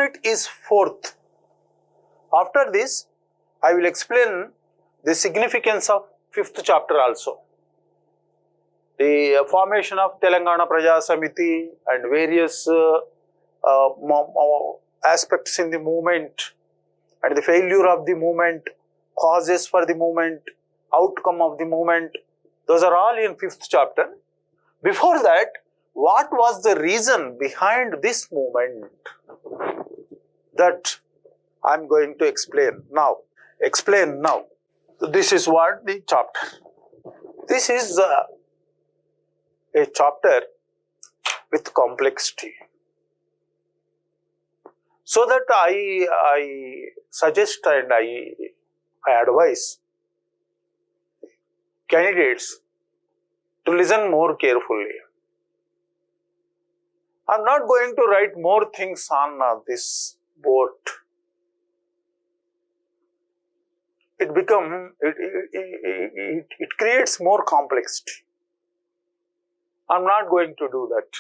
unit is fourth. After this, I will explain the significance of fifth chapter also. The formation of Telangana Praja Samiti and various aspects in the movement and the failure of the movement, causes for the movement, outcome of the movement, those are all in fifth chapter. Before that, what was the reason behind this movement? That I am going to explain now. This is what the chapter. This is a chapter with complexity. So that I suggest and I advise candidates to listen more carefully. I am not going to write more things on this board. It creates more complexity. I am not going to do that.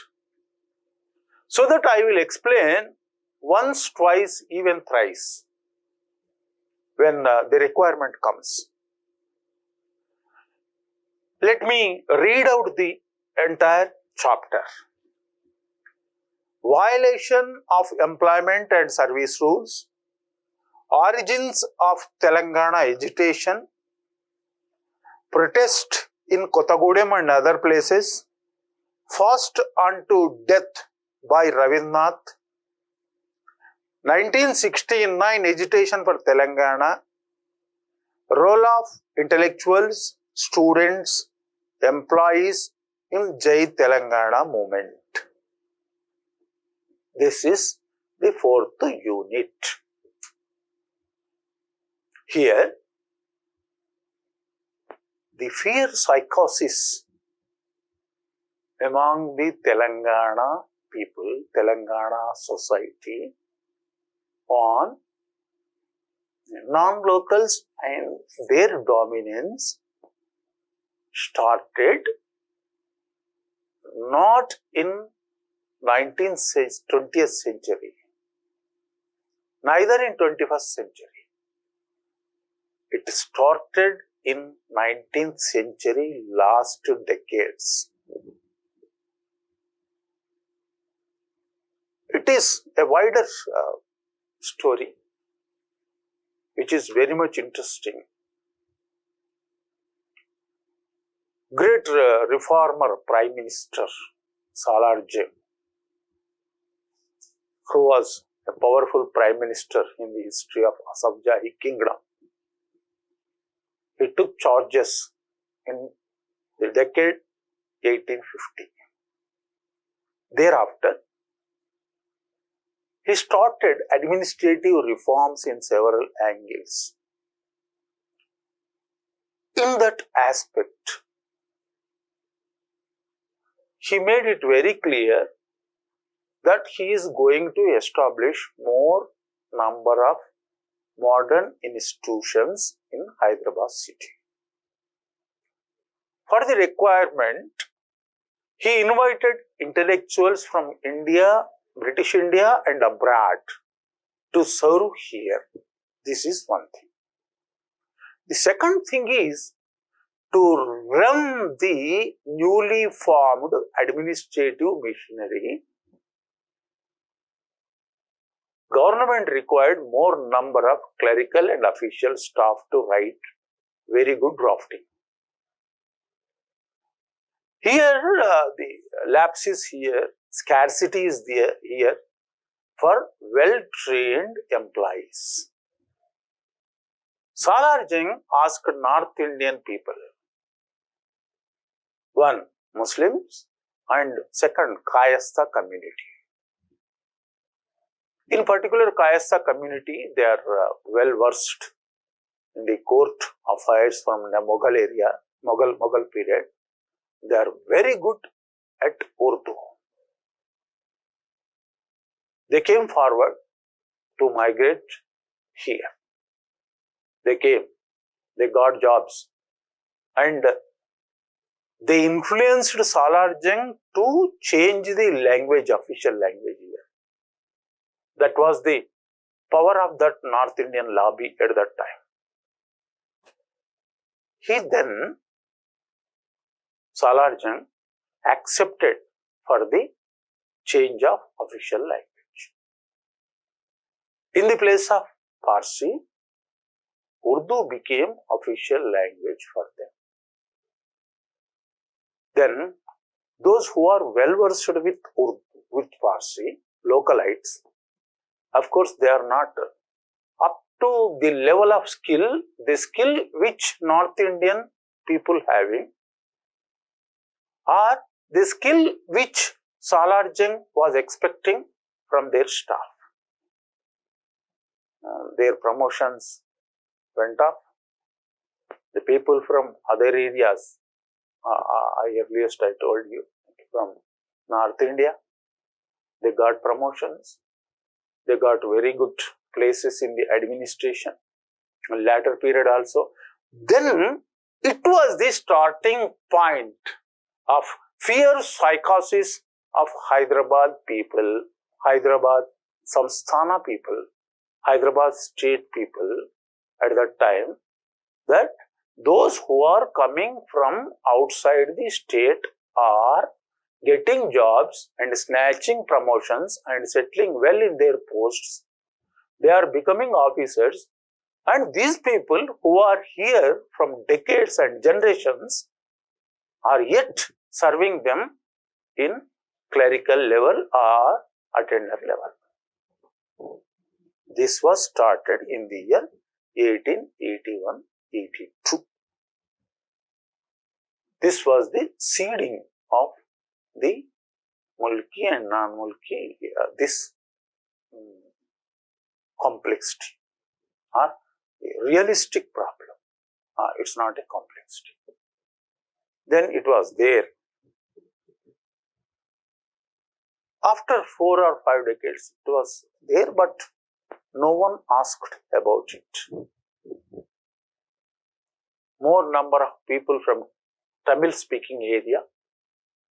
So that I will explain once, twice, even thrice when the requirement comes. Let me read out the entire chapter. Violation of employment and service rules, origins of Telangana agitation, protest in Kottagudem and other places, forced unto death by Ravindranath, 1969 agitation for Telangana, role of intellectuals, students, employees in Jai Telangana movement. This is the fourth unit. Here, the fear psychosis among the Telangana people, Telangana society on non-locals and their dominance started not in 20th century, neither in 21st century. It started in 19th century, last decades. It is a wider story which is very much interesting. Great reformer Prime Minister Salarjung, who was a powerful Prime Minister in the history of Asafjahi Kingdom. He took charges in the decade 1850. Thereafter, he started administrative reforms in several angles. In that aspect, he made it very clear that he is going to establish more number of modern institutions in Hyderabad city. For the requirement, he invited intellectuals from India, British India and abroad to serve here. This is one thing. The second thing is to run the newly formed administrative machinery. Government required more number of clerical and official staff to write very good drafting. Here the lapse is here, scarcity is there here for well-trained employees. Salarjung asked North Indian people, one, Muslims, and second, Kayastha community. In particular, Kayastha community, they are well versed in the court affairs from the Mughal area, Mughal period. They are very good at Urdu. They came forward to migrate here. They came, they got jobs, and they influenced Salarjung to change the language, official language here. That was the power of that North Indian lobby at that time. He then, Salarjung, accepted for the change of official language. In the place of Parsi, Urdu became official language for them. Then, those who are well versed with Urdu, with Parsi, localites, of course, they are not up to the level of skill, the skill which North Indian people having, or the skill which Salarjung was expecting from their staff. Their promotions went up. The people from other areas, earliest I told you, from North India, they got promotions. They got very good places in the administration. In later period also. Then it was the starting point of fierce psychosis of Hyderabad people, Hyderabad Samsthana people, Hyderabad state people at that time, that those who are coming from outside the state are getting jobs and snatching promotions and settling well in their posts. They are becoming officers, and these people who are here from decades and generations are yet serving them in clerical level or attender level. This was started in the year 1881-82. This was the seeding of the Mulki and non-Mulki, this complexity or realistic problem. It's not a complexity. Then it was there. After 4 or 5 decades, it was there, but no one asked about it. More number of people from Tamil speaking area,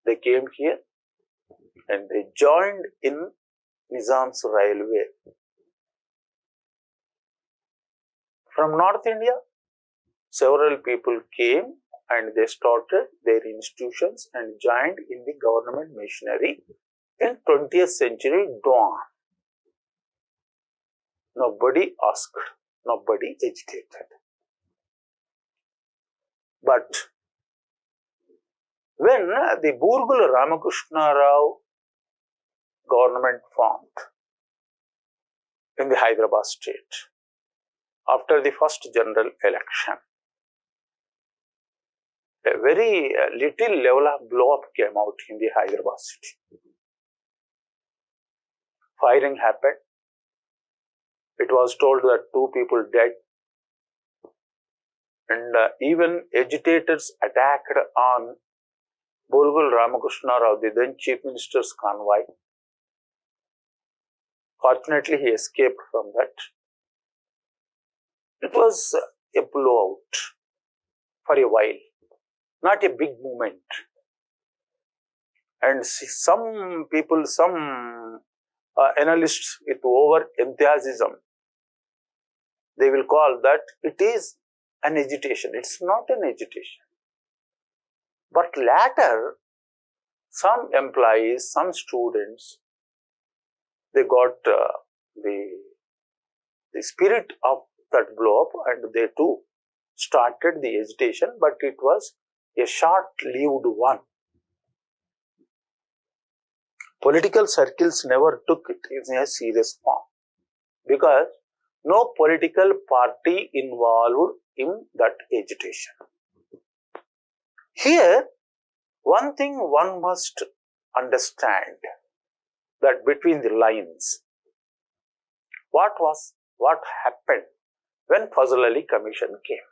they came here and they joined in Nizam's railway. From North India, several people came and they started their institutions and joined in the government machinery in 20th century dawn. Nobody asked, nobody agitated. But when the Burgul Ramakrishna Rao government formed in the Hyderabad state, after the first general election, a very little level of blow-up came out in the Hyderabad city. Firing happened. It was told that 2 people died, and even agitators attacked on Burgul Ramakrishna Rao, the then Chief Minister's convoy. Fortunately, he escaped from that. It was a blowout for a while, not a big movement. And some people, some analysts with over enthusiasm, they will call that it is an agitation. It's not an agitation. But later, some employees, some students, they got the spirit of that blow up, and they too started the agitation, but it was a short-lived one. Political circles never took it in a serious form because no political party involved in that agitation. Here, one thing one must understand, that between the lines, what happened when Fazl Ali Commission came.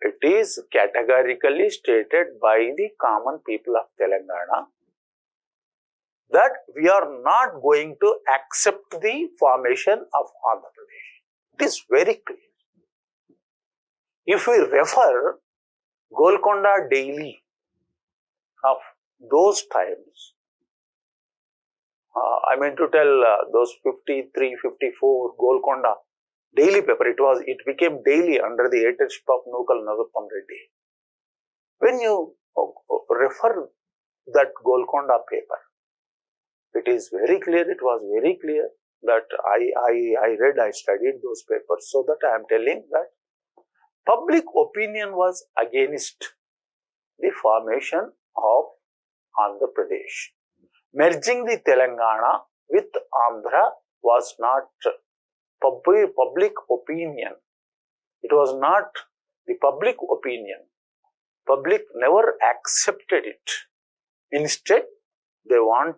It is categorically stated by the common people of Telangana that we are not going to accept the formation of Andhra Pradesh. It is very clear. If we refer Golconda Daily of those times, I mean to tell those 53, 54 Golconda daily paper. It became daily under the editorship of Nukal Narottam Reddy. When you refer that Golconda paper, it is very clear. It was very clear that I studied those papers. So that I am telling that public opinion was against the formation of Andhra Pradesh. Merging the Telangana with Andhra was not public opinion. It was not the public opinion. Public never accepted it. Instead, they want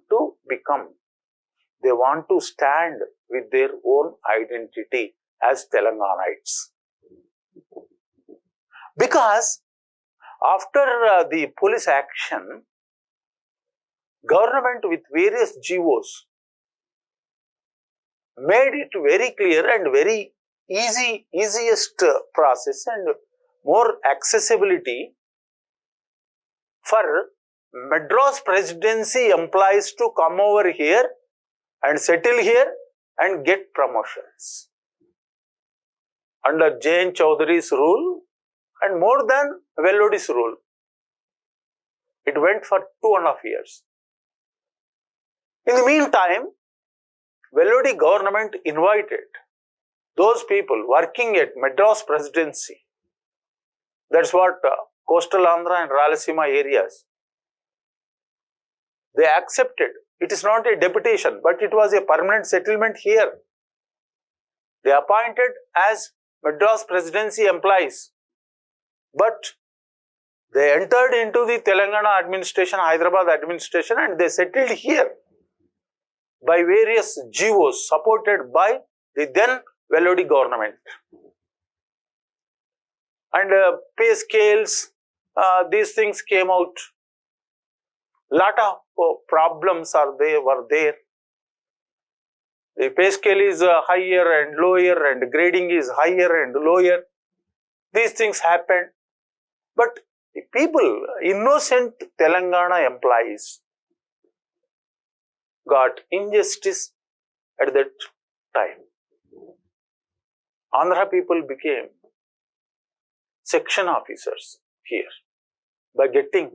to stand with their own identity as Telanganites. Because after the police action, government with various GOs made it very clear and very easiest process and more accessibility for Madras presidency employees to come over here and settle here and get promotions. Under J.N. Chowdhury's rule and more than Vellodi's rule. It went for 2.5 years. In the meantime, Vellodi government invited those people working at Madras presidency. That's what coastal Andhra and Rayalaseema areas. They accepted. It is not a deputation, but it was a permanent settlement here. They appointed as Madras presidency employees. But they entered into the Telangana administration, Hyderabad administration, and they settled here by various GOs supported by the then Vellodi government. And pay scales, these things came out. Lot of problems were there. The pay scale is higher and lower, and grading is higher and lower. These things happened. But the people, innocent Telangana employees, got injustice at that time. Andhra people became section officers here by getting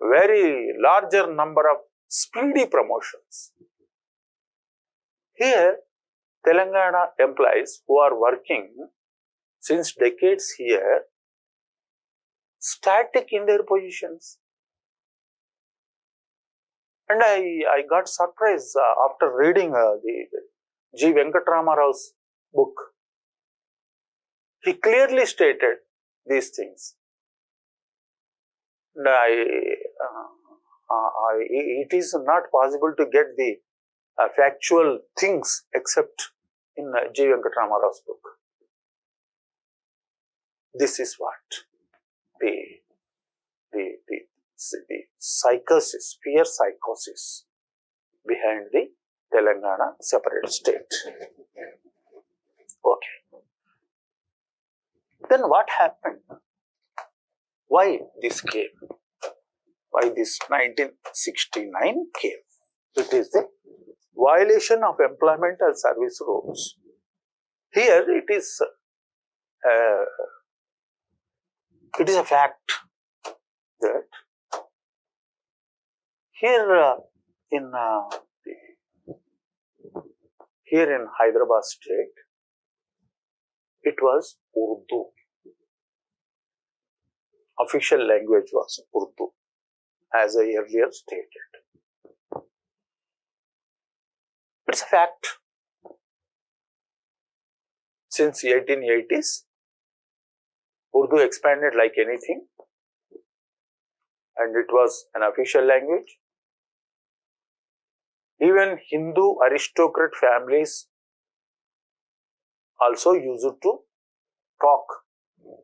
very larger number of speedy promotions. Here, Telangana employees who are working since decades here, static in their positions. And I got surprised after reading the G. Venkatrama Rao's book. He clearly stated these things. And it is not possible to get the factual things except in G. Venkatrama Rao's book. This is what the psychosis, fear psychosis behind the Telangana separate state. Okay. Then what happened? Why this came? Why this 1969 came? It is the violation of employment and service rules. Here it is a fact that here in Hyderabad state, it was Urdu. Official language was Urdu, as I earlier stated. It's a fact. Since 1880s, Urdu expanded like anything, and it was an official language. Even Hindu aristocrat families also used to talk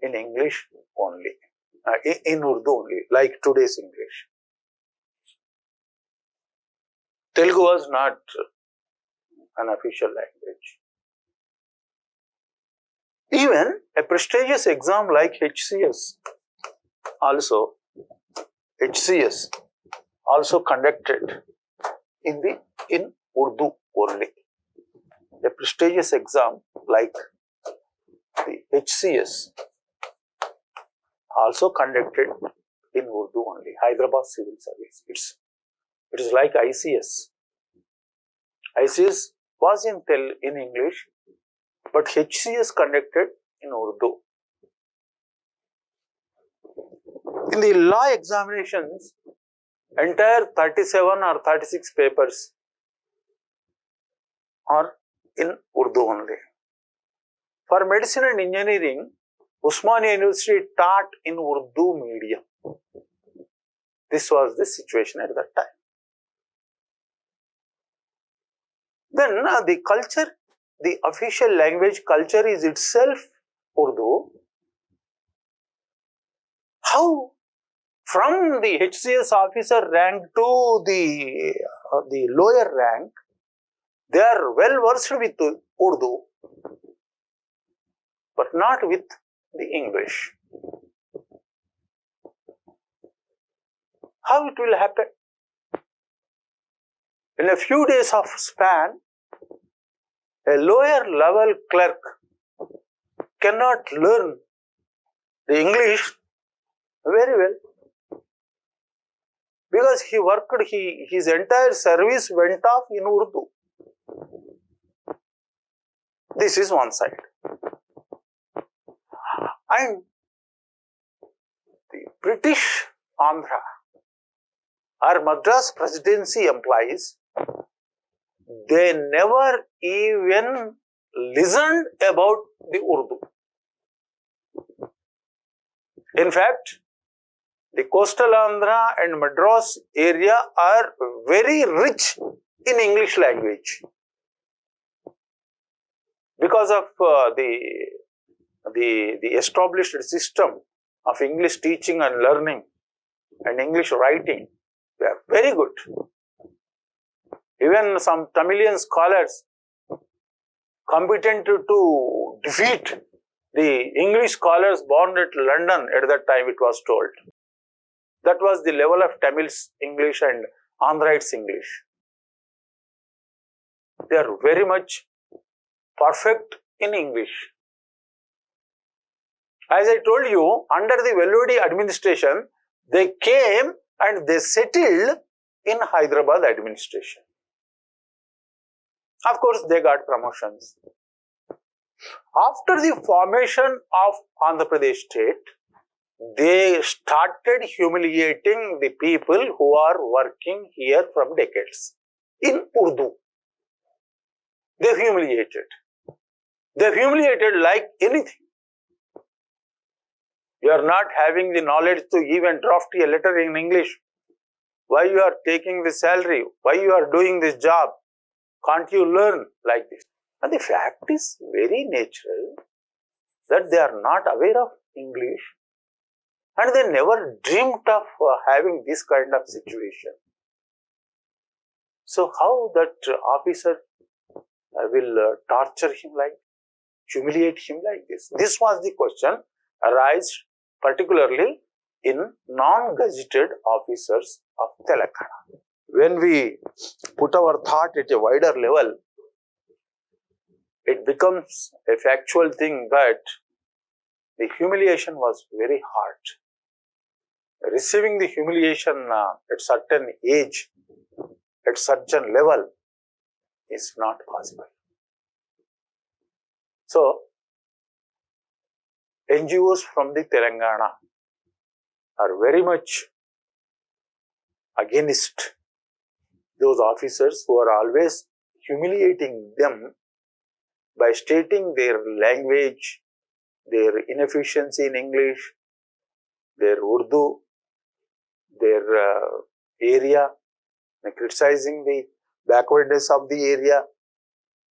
in English only, in Urdu only, like today's English. Telugu was not an official language. Even a prestigious exam like HCS also conducted in Urdu only. A prestigious exam like the HCS also conducted in Urdu only. Hyderabad Civil Service. It is like ICS. ICS was in English, but HCS conducted in Urdu. In the law examinations, entire 37 or 36 papers are in Urdu only. For medicine and engineering, Usmania University taught in Urdu medium. This was the situation at that time. Then the culture, the official language culture is itself Urdu. How from the HCS officer rank to the lower rank, they are well versed with Urdu, but not with the English. How it will happen? In a few days of span, a lower level clerk cannot learn the English very well, because he worked, his entire service went off in Urdu. This is one side. And the British Andhra or Madras Presidency employees, they never even listened about the Urdu. In fact, the coastal Andhra and Madras area are very rich in English language because of the established system of English teaching and learning and English writing. They are very good. Even some Tamilian scholars competent to defeat the English scholars born at London at that time, it was told. That was the level of Tamil's English and Andhrites English. They are very much perfect in English. As I told you, under the Velludi administration, they came and they settled in Hyderabad administration. Of course, they got promotions. After the formation of Andhra Pradesh state, they started humiliating the people who are working here from decades in Urdu. They humiliated. They humiliated like anything. You are not having the knowledge to even draft a letter in English. Why you are taking the salary? Why you are doing this job? Can't you learn like this? And the fact is very natural that they are not aware of English and they never dreamt of having this kind of situation. So how that officer will torture him like, humiliate him like this? This was the question arised particularly in non-gazetted officers of Telangana. When we put our thought at a wider level, it becomes a factual thing that the humiliation was very hard. Receiving the humiliation at certain age, at certain level, is not possible. So, NGOs from the Telangana are very much against those officers who are always humiliating them by stating their language, their inefficiency in English, their Urdu, their area, criticizing the backwardness of the area,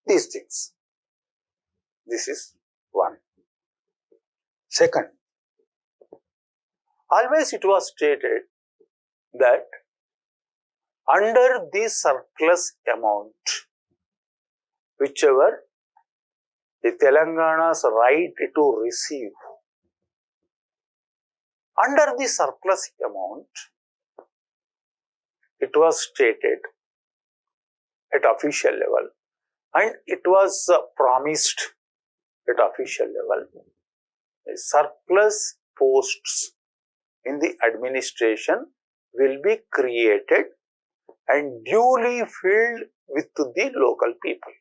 these things. This is one. Second, always it was stated that under the surplus amount, whichever the Telangana's right to receive, under the surplus amount, it was stated at official level, and it was promised at official level. Surplus posts in the administration will be created and duly filled with the local people,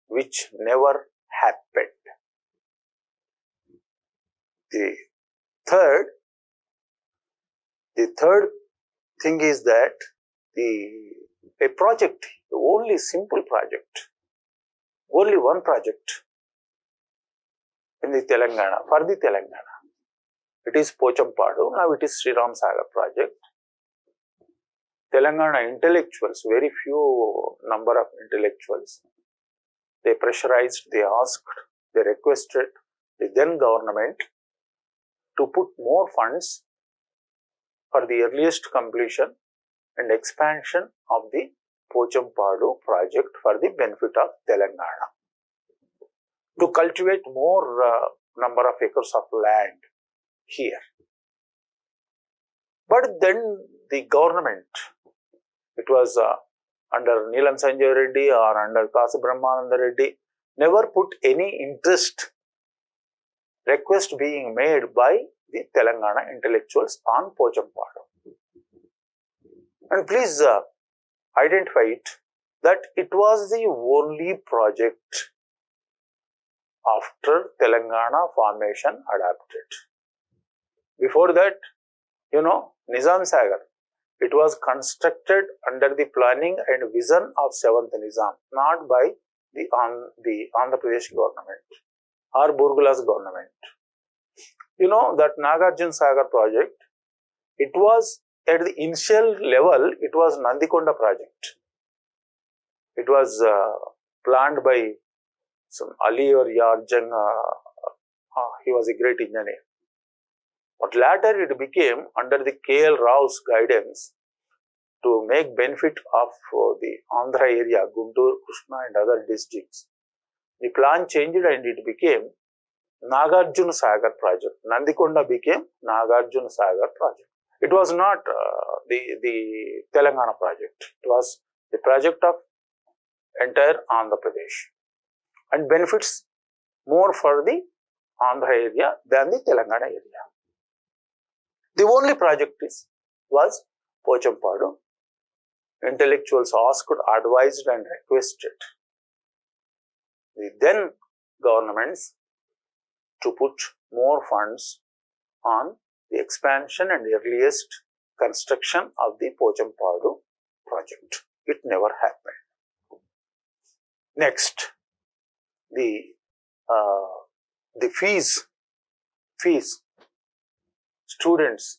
which never happened. The third thing is that a project, only simple project, only one project in the Telangana, for the Telangana. It is Pochampadu, now it is Sriram Sagar project. Telangana intellectuals, very few number of intellectuals, they pressurized, they asked, they requested the then government to put more funds for the earliest completion and expansion of the Pochampadu project for the benefit of Telangana, to cultivate more number of acres of land here. But then the government, it was under Neelam Sanjay Reddy or under Kasi Brahmananda Reddy, never put any interest request being made by the Telangana intellectuals on Pochampadu. And please identify it that it was the only project after Telangana formation adapted. Before that, Nizam Sagar, it was constructed under the planning and vision of 7th Nizam, not by the Andhra Pradesh government or Burgula's government. That Nagarjuna Sagar project, it was at the initial level, it was Nandikonda project. It was planned by some Ali or Yarjang, he was a great engineer. But later it became under the K.L. Rao's guidance to make benefit of the Andhra area, Guntur, Krishna and other districts. The plan changed and it became Nagarjuna Sagar project. Nandikonda became Nagarjuna Sagar project. It was not the Telangana project. It was the project of entire Andhra Pradesh and benefits more for the Andhra area than the Telangana area. The only project was Pochampadu. Intellectuals asked, advised and requested the then governments to put more funds on the expansion and earliest construction of the Pochampadu project. It never happened. Next, the fees. Students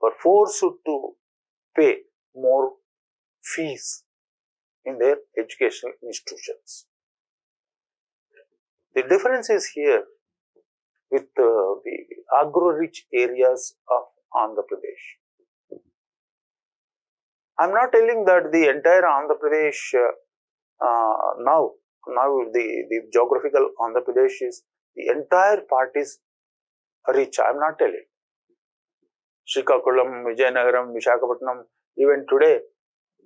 were forced to pay more fees in their educational institutions. The difference is here with the agro-rich areas of Andhra Pradesh. I am not telling that the entire Andhra Pradesh now the geographical Andhra Pradesh is the entire part is rich. I am not telling. Srikakulam, Vijayanagaram, Visakhapatnam, even today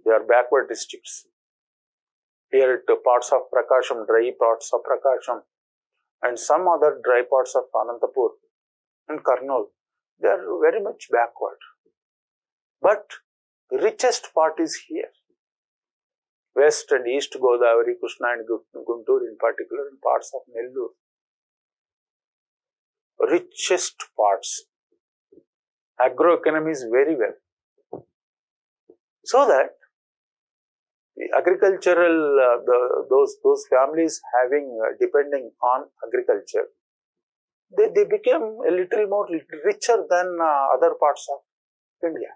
they are backward districts. Here at parts of Prakasham, dry parts of Prakasham, and some other dry parts of Anantapur and Kurnool, they are very much backward. But the richest part is here. West and East Godavari, Krishna and Guntur in particular, and parts of Nellore. Richest parts. Agroeconomy is very well. So that the agricultural, those families having, depending on agriculture, they became a little more richer than other parts of India.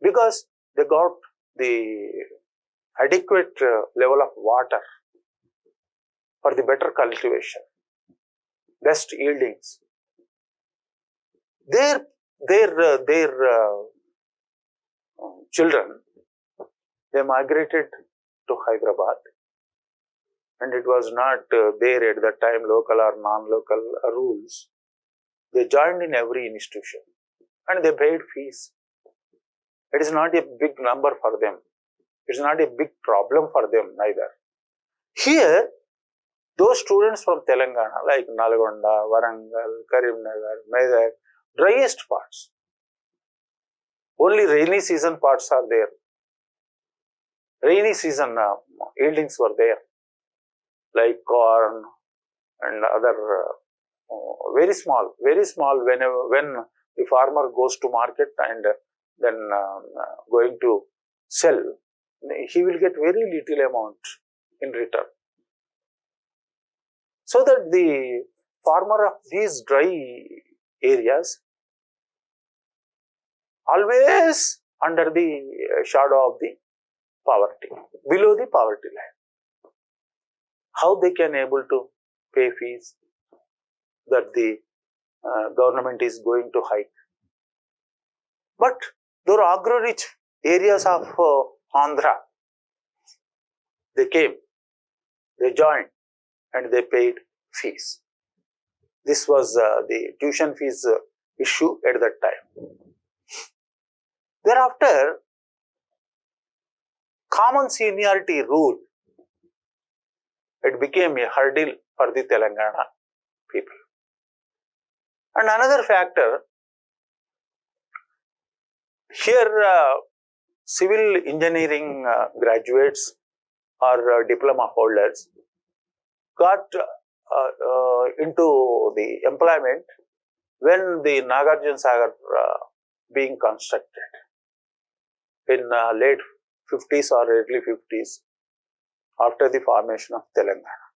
Because they got the adequate level of water for the better cultivation, best yieldings. Their children, they migrated to Hyderabad, and it was not there at that time local or non-local rules. They joined in every institution and they paid fees. It is not a big number for them. It's not a big problem for them neither. Here, those students from Telangana like Nalgonda, Warangal, Karimnagar, Medak, driest parts. Only rainy season parts are there. Rainy season yieldings were there, like corn and other very small. When the farmer goes to market and then going to sell, he will get very little amount in return. So that the farmer of these dry areas always under the shadow of the poverty, below the poverty line. How they can able to pay fees that the government is going to hike? But there are agro-rich areas of Andhra. They came, they joined, and they paid fees. This was the tuition fees issue at that time. Thereafter, common seniority rule, it became a hurdle for the Telangana people. And another factor, here civil engineering graduates or diploma holders got into the employment when the Nagarjuna Sagar being constructed in late 50s or early 50s after the formation of Telangana.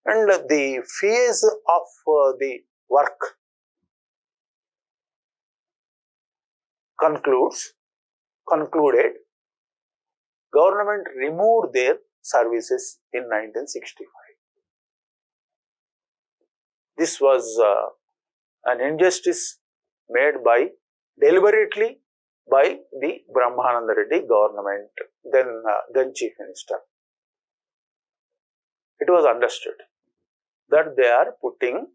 And the phase of the work concluded, government removed their services in 1965. This was an injustice made deliberately by the Brahmananda Reddy government, then Chief Minister. It was understood that they are putting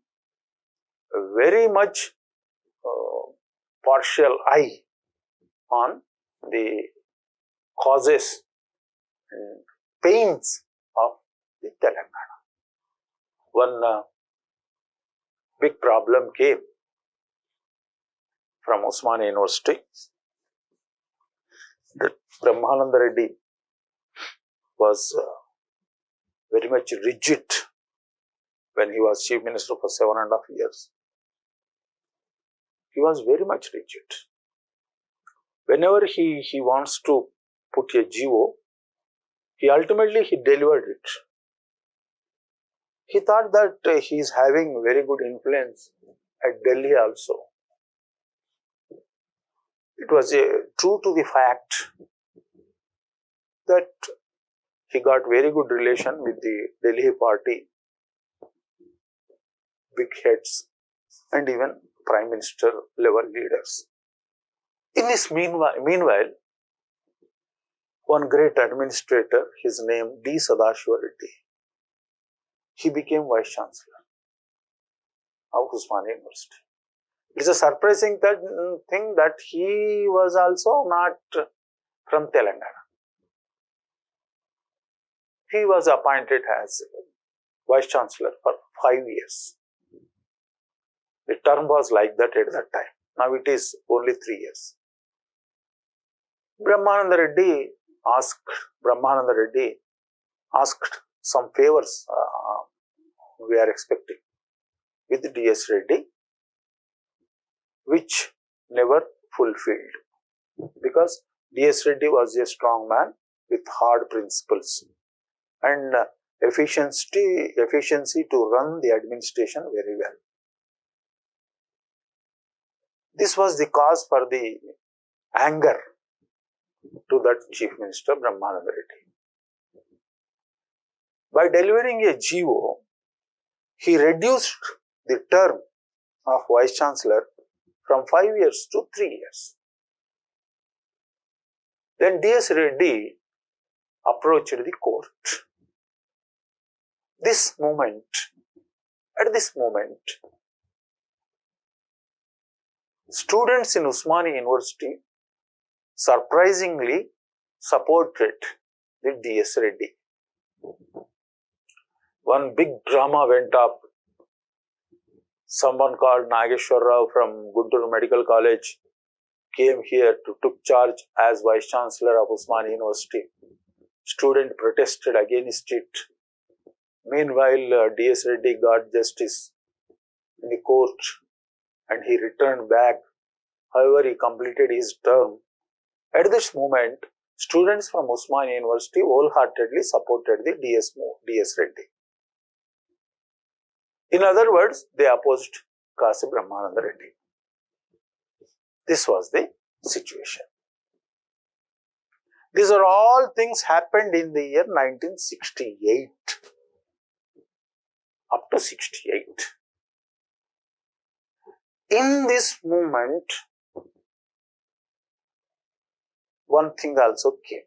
very much partial eye on the causes and pains of the Telangana. One big problem came from Osmania University. That Brahmananda Reddy was very much rigid when he was Chief Minister for 7.5 years. He was very much rigid. Whenever he wants to put a GO, he ultimately delivered it. He thought that he is having very good influence at Delhi also. It was true to the fact that he got very good relation with the Delhi party, big heads, and even Prime Minister level leaders. In this meanwhile, one great administrator, his name D. Sadashiva Reddy, he became Vice Chancellor of Osmania University. It's a surprising thing that he was also not from Telangana. He was appointed as Vice Chancellor for 5 years. The term was like that at that time. Now it is only 3 years. Brahmananda Reddy asked some favors we are expecting with D.S. Reddy, which never fulfilled, because D.S. Reddy was a strong man with hard principles and efficiency to run the administration very well. This was the cause for the anger to that Chief Minister Brahmananda Reddy. By delivering a GO, he reduced the term of Vice Chancellor from 5 years to 3 years. Then D.S. Reddy approached the court. At this moment, students in Osmania University surprisingly supported the DS Reddy. One big drama went up. Someone called Nageshwar Rao from Guntur Medical College came here to took charge as Vice Chancellor of Osmania University. Student protested against it. Meanwhile, DS Reddy got justice in the court and he returned back. However, he completed his term. At this moment, students from Osmania University wholeheartedly supported the DS Reddy. In other words, they opposed Kasi Brahmananda Reddy. This was the situation. These are all things happened in the year 1968. Up to 68. In this movement, one thing also came.